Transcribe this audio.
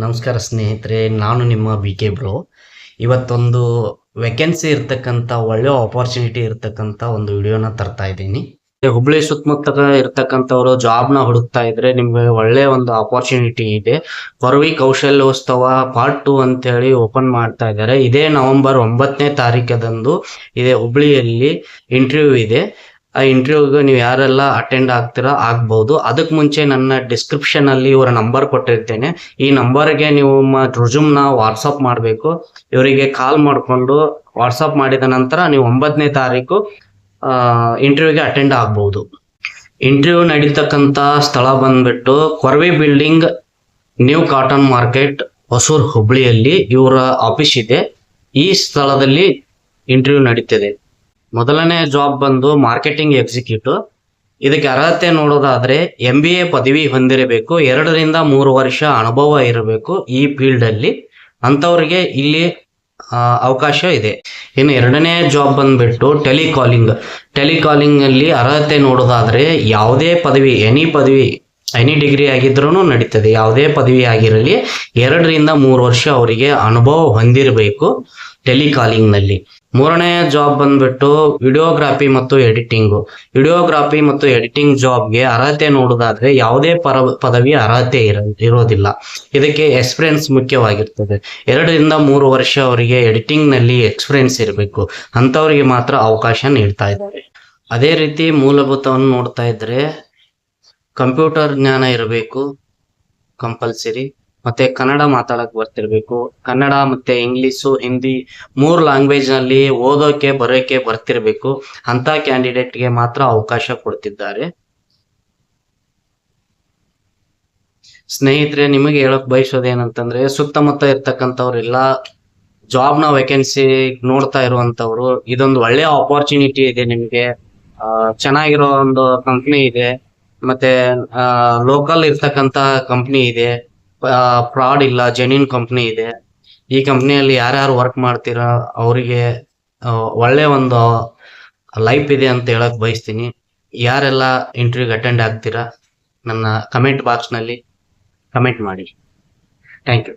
ನಮಸ್ಕಾರ ಸ್ನೇಹಿತರೆ, ನಾನು ನಿಮ್ಮ ಬಿ ಕೆ ಬ್ರೋ. ಇವತ್ತೊಂದು ವೇಕೆನ್ಸಿ ಇರ್ತಕ್ಕಂಥ ಒಳ್ಳೆ ಆಪರ್ಚುನಿಟಿ ಇರ್ತಕ್ಕಂಥ ಒಂದು ವಿಡಿಯೋನ ತರ್ತಾ ಇದ್ದೀನಿ. ಹುಬ್ಳಿ ಸುತ್ತಮುತ್ತ ಇರ್ತಕ್ಕಂಥವ್ರು ಜಾಬ್ನ ಹುಡುಕ್ತಾ ಇದ್ರೆ ನಿಮ್ಗೆ ಒಳ್ಳೆ ಒಂದು ಆಪರ್ಚುನಿಟಿ ಇದೆ. ಕೊರವಿ ಕೌಶಲ್ಯೋತ್ಸವ ಪಾರ್ಟ್ 2 ಅಂತ ಹೇಳಿ ಓಪನ್ ಮಾಡ್ತಾ ಇದ್ದಾರೆ. ಇದೇ ನವೆಂಬರ್ 9ನೇ ತಾರೀಕದಂದು ಇದೆ ಹುಬ್ಳಿಯಲ್ಲಿ ಇಂಟರ್ವ್ಯೂ ಇದೆ. ಆ ಇಂಟರ್ವ್ಯೂಗೆ ನೀವು ಯಾರೆಲ್ಲ ಅಟೆಂಡ್ ಆಗ್ತೀರಾ ಆಗ್ಬಹುದು. ಅದಕ್ಕೆ ಮುಂಚೆ ನನ್ನ ಡಿಸ್ಕ್ರಿಪ್ಷನ್ ಅಲ್ಲಿ ಇವರ ನಂಬರ್ ಕೊಟ್ಟಿರ್ತೇನೆ. ಈ ನಂಬರ್ಗೆ ನೀವು ನಿಮ್ಮ ರೆಸ್ಯೂಮ್ನ ವಾಟ್ಸಪ್ ಮಾಡಬೇಕು. ಇವರಿಗೆ ಕಾಲ್ ಮಾಡಿಕೊಂಡು ವಾಟ್ಸಪ್ ಮಾಡಿದ ನಂತರ ನೀವು 9ನೇ ತಾರೀಕು ಇಂಟರ್ವ್ಯೂಗೆ ಅಟೆಂಡ್ ಆಗ್ಬಹುದು. ಇಂಟರ್ವ್ಯೂ ನಡೀತಕ್ಕಂಥ ಸ್ಥಳ ಬಂದ್ಬಿಟ್ಟು Koravi building, new cotton market, Hosur, ಹುಬ್ಳಿಯಲ್ಲಿ ಇವರ ಆಫೀಸ್ ಇದೆ. ಈ ಸ್ಥಳದಲ್ಲಿ ಇಂಟರ್ವ್ಯೂ ನಡೀತಿದೆ. ಮೊದಲನೇ ಜಾಬ್ ಬಂದು ಮಾರ್ಕೆಟಿಂಗ್ ಎಕ್ಸಿಕ್ಯೂಟಿವ್. ಇದಕ್ಕೆ ಅರ್ಹತೆ ನೋಡೋದಾದ್ರೆ MBA ಪದವಿ ಹೊಂದಿರಬೇಕು, 2 ರಿಂದ 3 ವರ್ಷ ಅನುಭವ ಇರಬೇಕು ಈ ಫೀಲ್ಡ್ ಅಲ್ಲಿ. ಅಂಥವ್ರಿಗೆ ಇಲ್ಲಿ ಅವಕಾಶ ಇದೆ. ಇನ್ನು ಎರಡನೇ ಜಾಬ್ ಬಂದ್ಬಿಟ್ಟು ಟೆಲಿಕಾಲಿಂಗ್ ಅಲ್ಲಿ ಅರ್ಹತೆ ನೋಡೋದಾದ್ರೆ ಯಾವುದೇ ಪದವಿ, ಎನಿ ಡಿಗ್ರಿ ಆಗಿದ್ರೂ ನಡೀತದೆ. ಯಾವುದೇ ಪದವಿ ಆಗಿರಲಿ 2 ರಿಂದ 3 ವರ್ಷ ಅವರಿಗೆ ಅನುಭವ ಹೊಂದಿರಬೇಕು ಟೆಲಿಕಾಲಿಂಗ್ ನಲ್ಲಿ. ಮೂರನೇ ಜಾಬ್ ಬಂದ್ಬಿಟ್ಟು ವಿಡಿಯೋಗ್ರಾಫಿ ಮತ್ತು ಎಡಿಟಿಂಗ್ ಜಾಬ್ಗೆ ಅರ್ಹತೆ ನೋಡೋದಾದ್ರೆ ಯಾವುದೇ ಪದವಿ ಅರ್ಹತೆ ಇರೋದಿಲ್ಲ. ಇದಕ್ಕೆ ಎಕ್ಸ್ಪೀರಿಯನ್ಸ್ ಮುಖ್ಯವಾಗಿರ್ತದೆ. 2 ರಿಂದ 3 ವರ್ಷ ಅವರಿಗೆ ಎಡಿಟಿಂಗ್ ನಲ್ಲಿ ಎಕ್ಸ್ಪೀರಿಯನ್ಸ್ ಇರಬೇಕು. ಅಂಥವ್ರಿಗೆ ಮಾತ್ರ ಅವಕಾಶ ನೀಡ್ತಾ ಇದ್ದಾರೆ. ಅದೇ ರೀತಿ ಮೂಲಭೂತವನ್ನು ನೋಡ್ತಾ ಇದ್ರೆ ಕಂಪ್ಯೂಟರ್ ಜ್ಞಾನ ಇರಬೇಕು ಕಂಪಲ್ಸರಿ. ಮತ್ತೆ ಕನ್ನಡ ಮಾತಾಡಕ್ ಬರ್ತಿರ್ಬೇಕು. ಕನ್ನಡ ಮತ್ತೆ ಇಂಗ್ಲಿಷು, ಹಿಂದಿ 3 ಲ್ಯಾಂಗ್ವೇಜ್ ನಲ್ಲಿ ಓದೋಕೆ ಬರೋಕೆ ಬರ್ತಿರ್ಬೇಕು. ಅಂತ ಕ್ಯಾಂಡಿಡೇಟ್ಗೆ ಮಾತ್ರ ಅವಕಾಶ ಕೊಡ್ತಿದ್ದಾರೆ. ಸ್ನೇಹಿತರೆ, ನಿಮಗೆ ಹೇಳಕ್ ಬಯಸೋದೇನಂತಂದ್ರೆ ಸುತ್ತಮುತ್ತ ಇರ್ತಕ್ಕಂಥವ್ರೆಲ್ಲ ಜಾಬ್ನ ವೇಕೆನ್ಸಿ ನೋಡ್ತಾ ಇರುವಂತವ್ರು, ಇದೊಂದು ಒಳ್ಳೆ ಆಪರ್ಚುನಿಟಿ ಇದೆ ನಿಮ್ಗೆ. ಚೆನ್ನಾಗಿರೋ ಒಂದು ಕಂಪ್ನಿ ಇದೆ. ಮತ್ತೆ ಲೋಕಲ್ ಇರ್ತಕ್ಕಂಥ ಕಂಪ್ನಿ ಇದೆ. ಫ್ರಾಡ್ ಇಲ್ಲ, ಜೆನ್ಯೂನ್ ಕಂಪ್ನಿ ಇದೆ. ಈ ಕಂಪ್ನಿಯಲ್ಲಿ ಯಾರ್ಯಾರು ವರ್ಕ್ ಮಾಡ್ತೀರಾ ಅವರಿಗೆ ಒಳ್ಳೆ ಒಂದು ಲೈಫ್ ಇದೆ ಅಂತ ಹೇಳಕ್ ಬಯಸ್ತೀನಿ. ಯಾರೆಲ್ಲ ಇಂಟರ್ವ್ಯೂಗೆ ಅಟೆಂಡ್ ಆಗ್ತೀರಾ ನನ್ನ ಕಮೆಂಟ್ ಬಾಕ್ಸ್ನಲ್ಲಿ ಕಮೆಂಟ್ ಮಾಡಿ. Thank you.